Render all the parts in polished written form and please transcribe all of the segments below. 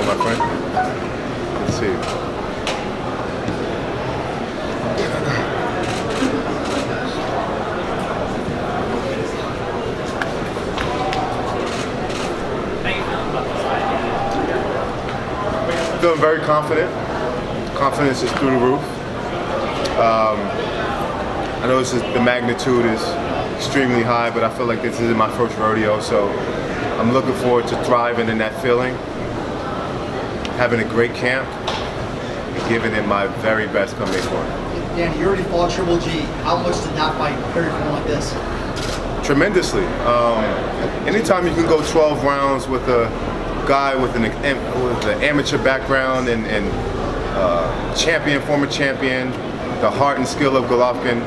my friend. Let's see. Feeling very confident. Confidence is through the roof. I know the magnitude is extremely high, but I feel like this is my first rodeo, so I'm looking forward to thriving in that feeling, having a great camp, and giving it my very best come May 4th. Dan, you already fought Triple G. How much did that fight prepare for like this? Tremendously. Anytime you can go 12 rounds with a guy with an amateur background and champion, former champion, the heart and skill of Golovkin,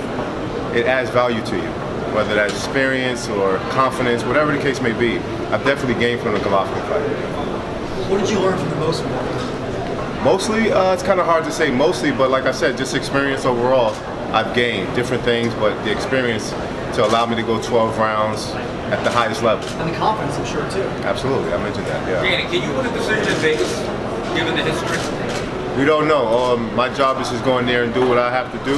it adds value to you. Whether that's experience or confidence, whatever the case may be, I've definitely gained from the Golovkin fight. What did you learn from the most part? Mostly, it's kind of hard to say mostly, but like I said, just experience overall. I've gained different things, but the experience to allow me to go 12 rounds at the highest level. And the confidence, I'm sure, too. Absolutely, I mentioned that, yeah. Danny, can you win a decision in Vegas, given the history? We don't know. My job is just go in there and do what I have to do.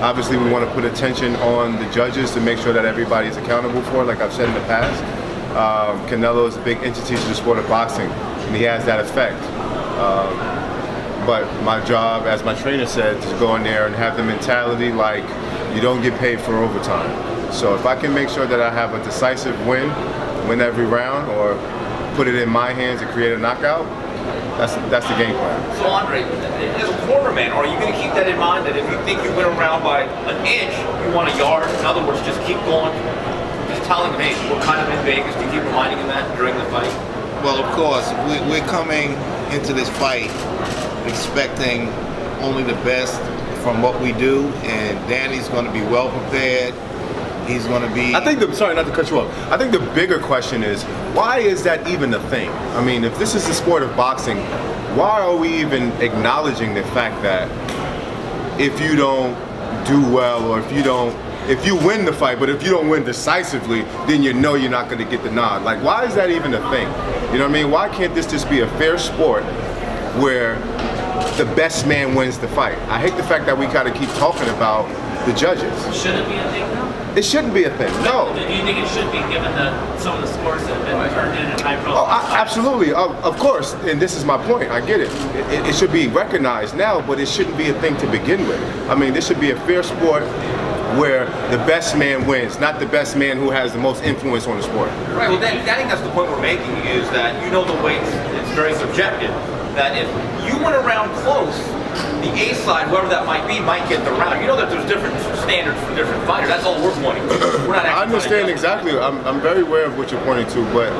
Obviously, we want to put attention on the judges to make sure that everybody is accountable for it, like I've said in the past. Canelo is a big entity to the sport of boxing, and he has that effect. But my job, as my trainer said, is to go in there and have the mentality like you don't get paid for overtime. So if I can make sure that I have a decisive win every round, or put it in my hands and create a knockout, that's the game plan. So Andre, as a cornerman, are you going to keep that in mind, that if you think you win a round by an inch, you want a yard? In other words, just keep going, just telling him, hey, we're kind of in Vegas. Do you keep reminding him that during the fight? Well, of course, we're coming into this fight expecting only the best from what we do, and Danny's going to be well prepared. He's going to be... sorry not to cut you off. I think the bigger question is, why is that even a thing? I mean, if this is the sport of boxing, why are we even acknowledging the fact that if you don't do well, or if you win the fight, but if you don't win decisively, then you know you're not going to get the nod. Like, why is that even a thing? You know what I mean? Why can't this just be a fair sport where the best man wins the fight? I hate the fact that we kind of keep talking about the judges. Should it be a thing now? It shouldn't be a thing, no. Do you think it should be, given some of the scores that have been turned in high-profile? Absolutely, of course, and this is my point, I get it. It should be recognized now, but it shouldn't be a thing to begin with. I mean, this should be a fair sport where the best man wins, not the best man who has the most influence on the sport. Right, well, I think that's the point we're making, is that you know the weights, it's very subjective, that if you went around close, the A side, whoever that might be, might get the round. You know that there's different standards for different fighters. That's all we're pointing to. We're not I understand exactly. I'm very aware of what you're pointing to, but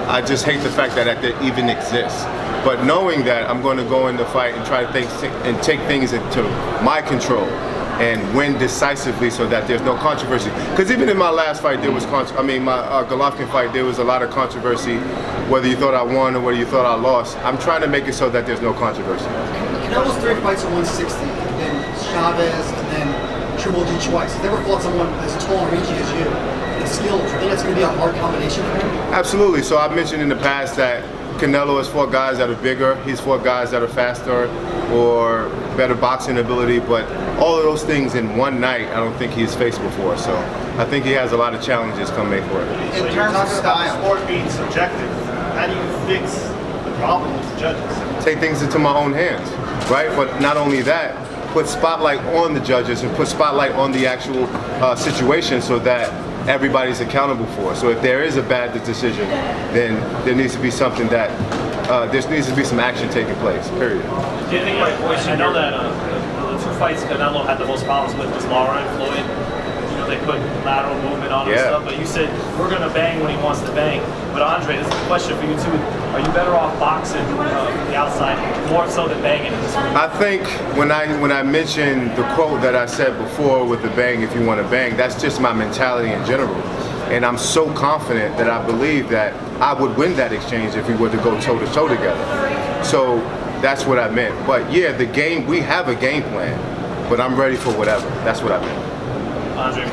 I just hate the fact that that even exists. But knowing that, I'm going to go in the fight and try to take things into my control and win decisively, so that there's no controversy. Because even in my last fight, there was my Golovkin fight, there was a lot of controversy, whether you thought I won or whether you thought I lost. I'm trying to make it so that there's no controversy. Canelo's 3 fights at 160, and then Chavez, and then Triple G twice. He's never fought someone as tall and reachy as you. And skilled. Do you think that's going to be a hard combination for him? Absolutely. So I've mentioned in the past that Canelo has fought guys that are bigger, he's fought guys that are faster or better boxing ability, but all of those things in one night, I don't think he's faced before. So I think he has a lot of challenges come May 4th. In terms of style, the sport being subjective, how do you fix the problem with the judges? Take things into my own hands, right? But not only that, put spotlight on the judges and put spotlight on the actual situation, so that everybody's accountable for. So if there is a bad decision, then there needs to be something that, there needs to be some action taking place, period. Do you think, I know that the 2 fights Canelo had the most problems with was Lara and Floyd. You know, they put lateral movement on him and stuff, but you said we're going to bang when he wants to bang. But Andre, this is a question for you too. Are you better off boxing from the outside more so than banging in this fight? I think when I mentioned the quote that I said before with the bang if you want to bang, that's just my mentality in general. And I'm so confident that I believe that I would win that exchange if we were to go toe-to-toe together. So that's what I meant. But yeah, we have a game plan, but I'm ready for whatever. That's what I meant. Andre?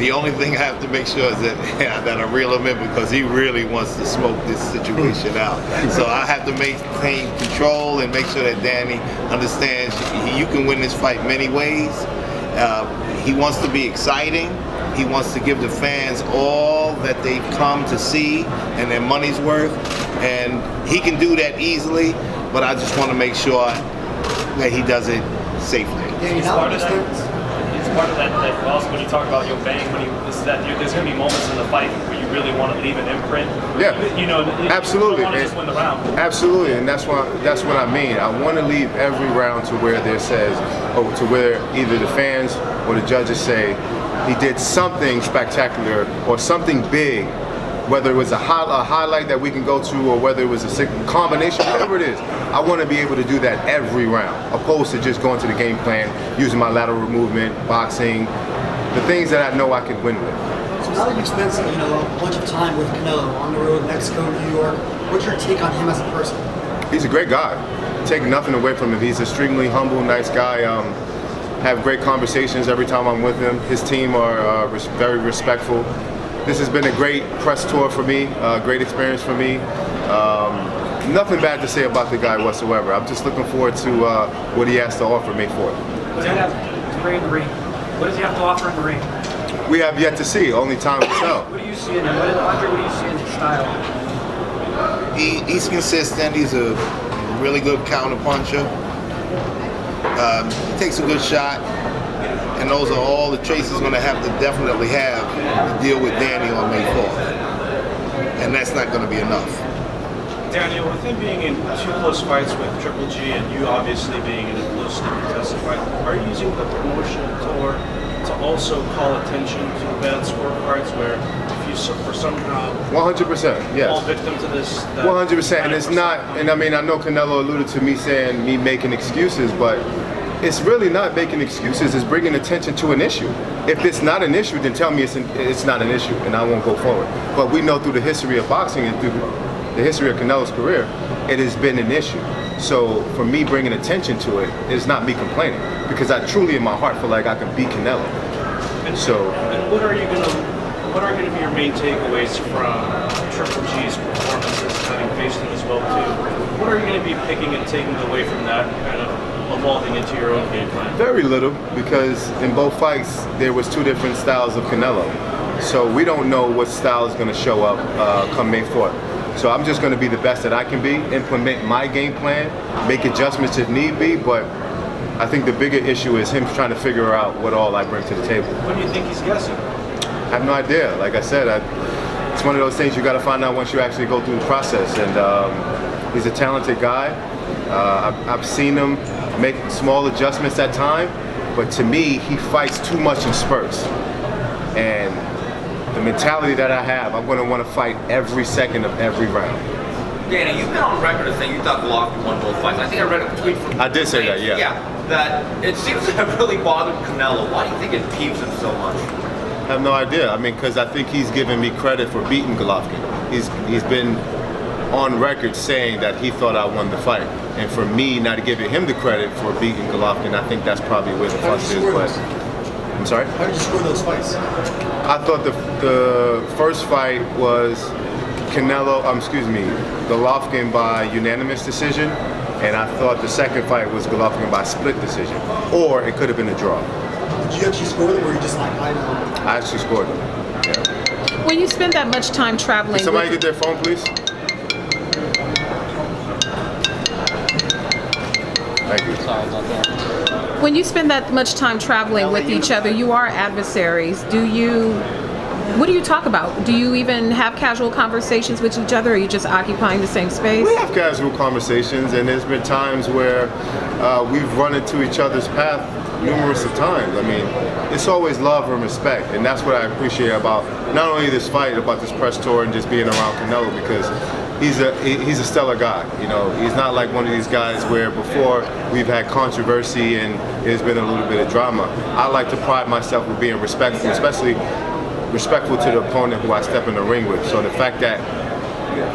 The only thing I have to make sure is that I reel him in because he really wants to smoke this situation out. So I have to maintain control and make sure that Danny understands you can win this fight many ways. He wants to be exciting. He wants to give the fans all that they've come to see and their money's worth. And he can do that easily, but I just want to make sure that he does it safely. Danny, It's how part of much that. It's part of that also when you talk about your bang, is that there's going to be moments in the fight where you really want to leave an imprint. Yeah. You know, Absolutely. You don't want to just win the round. Absolutely, and that's what I mean. I want to leave every round to where there says, or to where either the fans or the judges say he did something spectacular or something big, whether it was a highlight that we can go to or whether it was a combination, whatever it is. I want to be able to do that every round, opposed to just going to the game plan, using my lateral movement, boxing, the things that I know I can win with. So now that you've spent a bunch of time with Canelo on the road, Mexico, New York, what's your take on him as a person? He's a great guy. Take nothing away from him. He's extremely humble, nice guy. Have great conversations every time I'm with him. His team are very respectful. This has been a great press tour for me, great experience for me. Nothing bad to say about the guy whatsoever. I'm just looking forward to what he has to offer May 4th. What does he have to bring in the ring? What does he have to offer in the ring? We have yet to see. Only time will tell. What do you see in him? Andre, what do you see in his style? He's consistent. He's a really good counter puncher. He takes a good shot. And those are all the traits he's going to have to definitely have to deal with Danny on May 4th. And that's not going to be enough. Daniel, with him being in 2 close fights with Triple G and you obviously being in a close contested fight, are you using the promotion tour to also call attention to bad scorecards where if you for somehow 100%, yes. fall victim to this? 100%, and it's not, and I mean, I know Canelo alluded to me saying me making excuses, but it's really not making excuses, it's bringing attention to an issue. If it's not an issue, then tell me it's not an issue, and I won't go forward. But we know through the history of boxing and through the history of Canelo's career, it has been an issue. So for me bringing attention to it is not me complaining, because I truly in my heart feel like I can beat Canelo. And what are going to be your main takeaways from Triple G's performances, having faced him as well too? What are you going to be picking and taking away from that, kind of evolving into your own game plan? Very little, because in both fights there was 2 different styles of Canelo. So we don't know what style is going to show up come May 4th. So I'm just going to be the best that I can be, implement my game plan, make adjustments if need be, but I think the bigger issue is him trying to figure out what all I bring to the table. What do you think he's guessing? I have no idea. Like I said, it's one of those things you got to find out once you actually go through the process. And he's a talented guy. I've seen him make small adjustments at time, but to me, he fights too much in spurts. And the mentality that I have, I'm going to want to fight every second of every round. Danny, you've been on record as saying you thought Golovkin won both fights. I think I read a tweet from I did say that, yeah. Yeah, that it seems to have really bothered Canelo. Why do you think it peeves him so much? I have no idea. I mean, because I think he's given me credit for beating Golovkin. He's been on record saying that he thought I won the fight. And for me not giving him the credit for beating Golovkin, I think that's probably where the fuss is. But I'm sorry? How did you score those fights? I thought the first fight was Golovkin by unanimous decision, and I thought the second fight was Golovkin by split decision, or it could have been a draw. Did you actually score them, or were you just like hiding them? I actually scored them. Yeah. When you spend that much time traveling, Can somebody get their phone, please? Thank you. Sorry about that. when you spend that much time traveling with each other, you are adversaries. What do you talk about? Do you even have casual conversations with each other, or are you just occupying the same space? We have casual conversations, and there's been times where we've run into each other's path numerous of times. I mean, it's always love and respect, and that's what I appreciate about not only this fight, about this press tour and just being around Canelo, because he's a stellar guy. You know, he's not like one of these guys where before we've had controversy and there's been a little bit of drama. I like to pride myself with being respectful, especially respectful to the opponent who I step in the ring with. So the fact that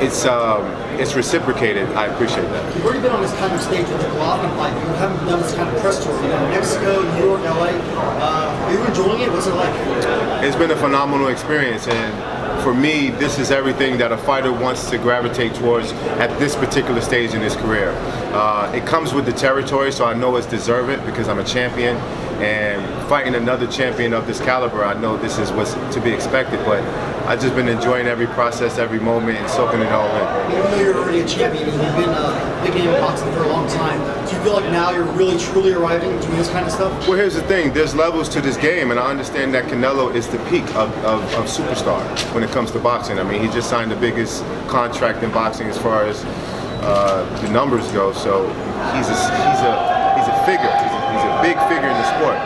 it's reciprocated. I appreciate that. You've already been on this kind of stage with the Golovkin fight. You haven't done this kind of press tour. You know, Mexico, New York, LA. Are you enjoying it? What's it like? It's been a phenomenal experience, and for me, this is everything that a fighter wants to gravitate towards at this particular stage in his career. It comes with the territory, so I know it's deserved because I'm a champion, and fighting another champion of this caliber, I know this is what's to be expected, but I've just been enjoying every process, every moment, and soaking it all in. Even though you're already a champion and you've been a big name in boxing for a long time, do you feel like now you're really truly arriving doing this kind of stuff? Well, here's the thing, there's levels to this game, and I understand that Canelo is the peak of superstar when it comes to boxing. I mean, he just signed the biggest contract in boxing as far as the numbers go, so he's a figure. He's a big figure in the sport,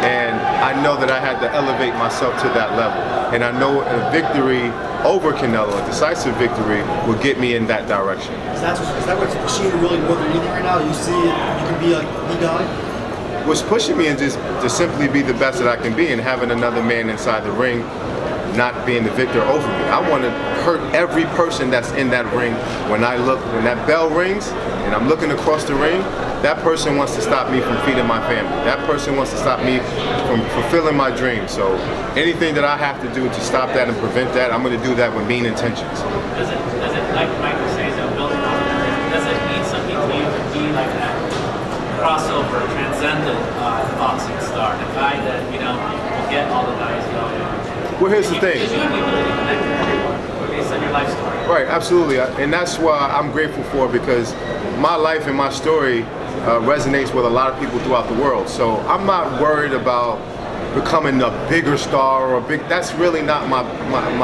and I know that I had to elevate myself to that level, and I know a victory over Canelo, a decisive victory, will get me in that direction. Is that what's pushing you really more than anything right now? You see you can be like the guy? What's pushing me is just to simply be the best that I can be, and having another man inside the ring not being the victor over me. I want to hurt every person that's in that ring. When that bell rings and I'm looking across the ring, that person wants to stop me from feeding my family. That person wants to stop me from fulfilling my dreams. So anything that I have to do to stop that and prevent that, I'm going to do that with mean intentions. Does it like Michael says, building on it, does it mean something to you to be like that crossover, transcendent boxing star, the guy that, you know, will get all the guys going? Well, here's the thing. Because you have the ability to connect with everyone based on your life story. Right, absolutely. And that's why I'm grateful for, because my life and my story resonates with a lot of people throughout the world. So I'm not worried about becoming a bigger star or that's really not my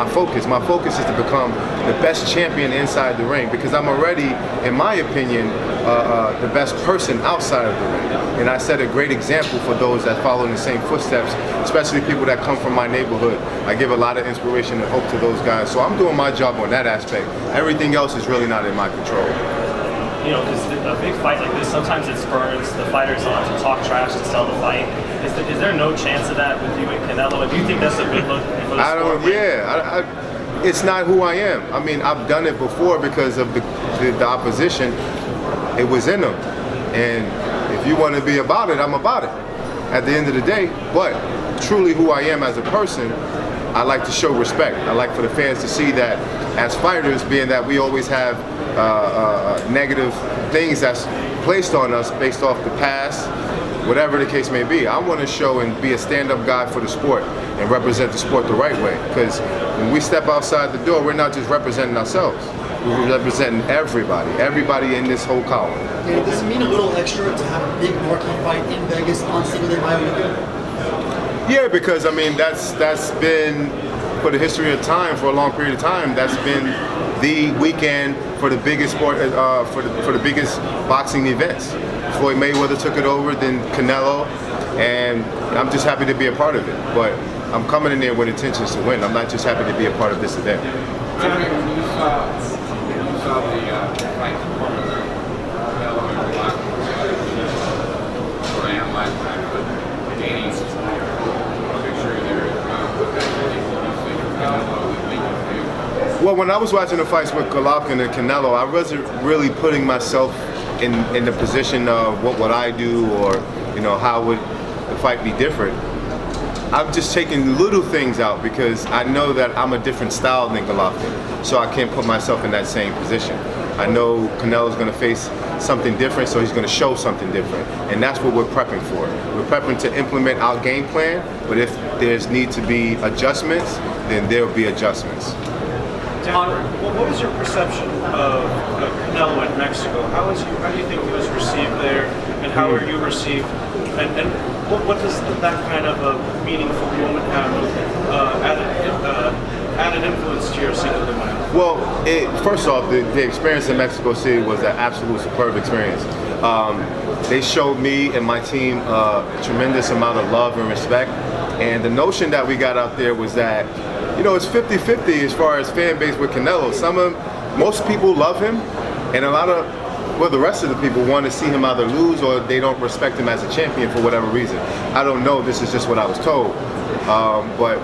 focus. My focus is to become the best champion inside the ring, because I'm already, in my opinion, the best person outside of the ring. And I set a great example for those that follow in the same footsteps, especially people that come from my neighborhood. I give a lot of inspiration and hope to those guys. So I'm doing my job on that aspect. Everything else is really not in my control. You know, because a big fight like this, sometimes it spurs the fighters on to talk trash to sell the fight. Is there no chance of that with you and Canelo? Do you think that's a good look for the sport? It's not who I am. I mean, I've done it before because of the opposition. It was in them. And if you want to be about it, I'm about it at the end of the day. But truly who I am as a person, I like to show respect. I like for the fans to see that as fighters, being that we always have negative things that's placed on us based off the past, whatever the case may be. I want to show and be a stand-up guy for the sport and represent the sport the right way. Because when we step outside the door, we're not just representing ourselves. We're representing everybody in this whole column. Yeah, does it mean a little extra to have a big marquee fight in Vegas on Cinco de Mayo weekend? Yeah, because I mean that's been, for the history of time, for a long period of time, that's been the weekend for the biggest sport, for the biggest boxing events. Floyd Mayweather took it over, then Canelo, and I'm just happy to be a part of it. But I'm coming in there with intentions to win. I'm not just happy to be a part of this event. When you saw the fight Canelo and Golovkin ran last time, but Danny's picture there, well, when I was watching the fights with Golovkin and Canelo, I wasn't really putting myself in the position of what would I do, or how would the fight be different. I'm just taking little things out because I know that I'm a different style than Golovkin, so I can't put myself in that same position. I know Canelo's going to face something different, so he's going to show something different, and that's what we're prepping for. We're prepping to implement our game plan, but if there's need to be adjustments, then there'll be adjustments. Jeandra, what was your perception of Canelo in Mexico? How do you think he was received there, and how were you received? And what does that kind of a meaningful moment have added influence to your Cinco de Mayo? Well, first off, the experience in Mexico City was an absolute superb experience. They showed me and my team a tremendous amount of love and respect, and the notion that we got out there was that it's 50-50 as far as fan base with Canelo. Most people love him, and the rest of the people want to see him either lose or they don't respect him as a champion for whatever reason. I don't know, this is just what I was told. But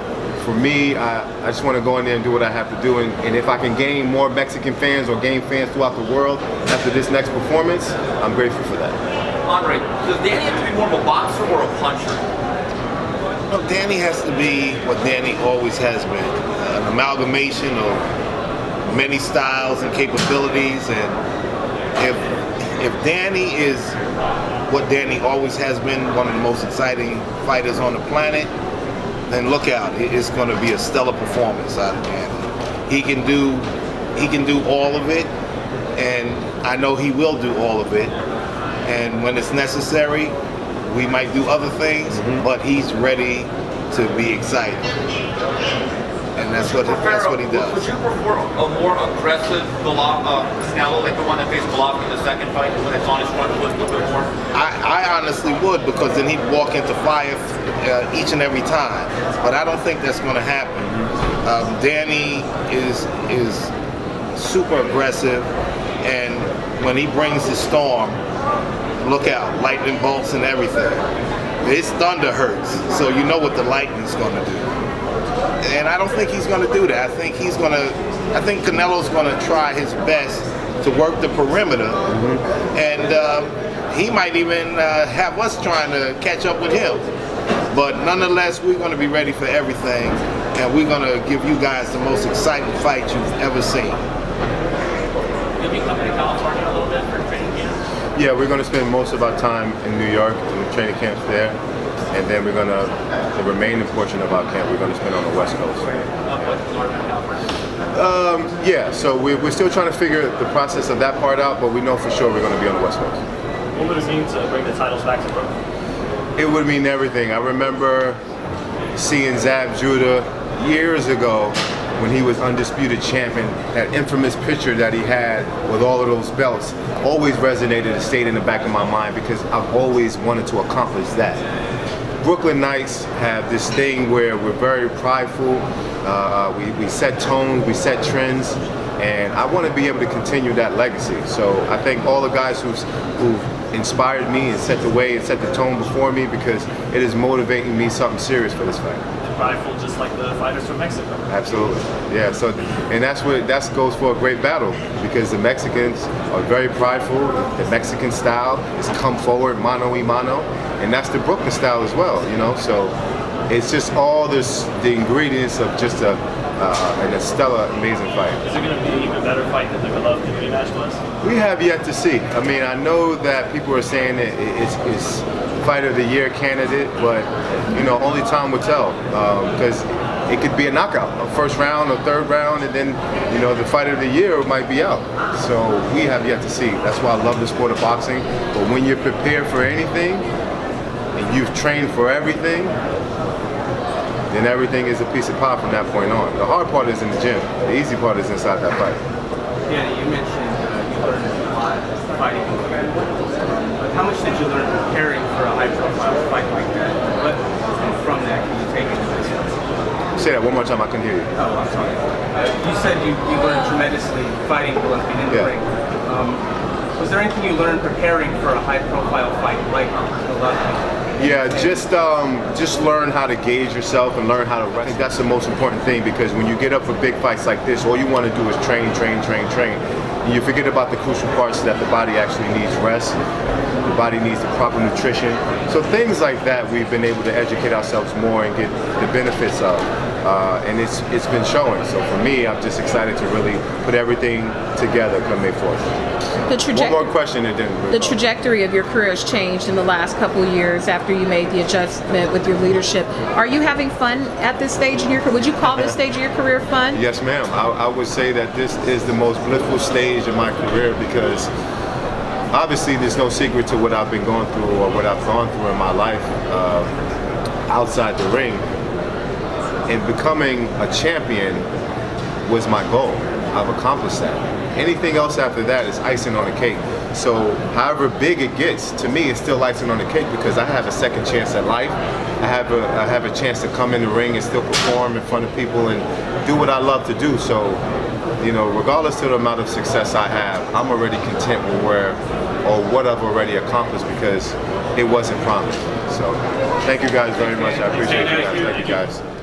for me, I just want to go in there and do what I have to do. And if I can gain more Mexican fans or gain fans throughout the world after this next performance, I'm grateful for that. Andre, does Danny have to be more of a boxer or a puncher? No, Danny has to be what Danny always has been, an amalgamation of many styles and capabilities. And if Danny is what Danny always has been, one of the most exciting fighters on the planet, then look out. It's going to be a stellar performance out of Danny. He can do all of it, and I know he will do all of it. And when it's necessary, we might do other things, but he's ready to be excited. And that's what he does. Would you prefer a more aggressive Canelo, like the one that faced Golovkin in the second fight, when it's on his front foot a little bit more? I honestly would, because then he'd walk into fire each and every time. But I don't think that's going to happen. Danny is super aggressive, and when he brings the storm, look out, lightning bolts and everything. His thunder hurts, so you know what the lightning's going to do. And I don't think he's going to do that. I think Canelo's going to try his best to work the perimeter, and he might even have us trying to catch up with him. But nonetheless, we're going to be ready for everything, and we're going to give you guys the most exciting fight you've ever seen. You'll be coming to California a little bit for training camp? Yeah, we're going to spend most of our time in New York in the training camps there, and then we're going to, the remaining portion of our camp, we're going to spend on the West Coast. Yeah, so we're still trying to figure the process of that part out, but we know for sure we're going to be on the West Coast. What would it mean to bring the titles back to Brooklyn? It would mean everything. I remember seeing Zab Judah years ago when he was undisputed champion. That infamous picture that he had with all of those belts always resonated and stayed in the back of my mind, because I've always wanted to accomplish that. Brooklyn Knights have this thing where we're very prideful. We set tones, we set trends, and I want to be able to continue that legacy. So I thank all the guys who've inspired me and set the way and set the tone before me, because it is motivating me something serious for this fight. Prideful, just like the fighters from Mexico. Absolutely, yeah. So, and that goes for a great battle, because the Mexicans are very prideful. The Mexican style is come forward, mano y mano, and that's the Brooklyn style as well. You know, so it's just all the ingredients of just a stellar, amazing fight. Is it going to be an even better fight than the Golovkin rematch was? We have yet to see. I mean, I know that people are saying that it's Fight of the Year candidate, but you know, only time will tell, because it could be a knockout, a first round or third round, and then you know, the Fight of the Year might be out. So we have yet to see. That's why I love the sport of boxing. But when you're prepared for anything and you've trained for everything, then everything is a piece of pie from that point on. The hard part is in the gym. The easy part is inside that fight. Yeah, you mentioned you learned a lot fighting. How much did you learn preparing for a high-profile fight like that? What from that can you take into this one? Say that one more time, I couldn't hear you. Oh, I'm sorry. You said you learned tremendously fighting Golovkin in the ring. Was there anything you learned preparing for a high-profile fight like Golovkin? Yeah, just learn how to gauge yourself and learn how to rest. I think that's the most important thing, because when you get up for big fights like this, all you want to do is train. And you forget about the crucial parts, that the body actually needs rest, the body needs the proper nutrition. So things like that we've been able to educate ourselves more and get the benefits of. And it's been showing. So for me, I'm just excited to really put everything together come May 4th. One more question and then the trajectory of your career has changed in the last couple of years after you made the adjustment with your leadership. Are you having fun at this stage in your career? Would you call this stage of your career fun? Yes, ma'am. I would say that this is the most blissful stage of my career, because obviously there's no secret to what I've been going through or what I've gone through in my life outside the ring. And becoming a champion was my goal. I've accomplished that. Anything else after that is icing on the cake. So however big it gets, to me it's still icing on the cake, because I have a second chance at life. I have a chance to come in the ring and still perform in front of people and do what I love to do. So, you know, regardless of the amount of success I have, I'm already content with what I've already accomplished, because it wasn't promised. So thank you guys very much. I appreciate you guys. Thank you guys.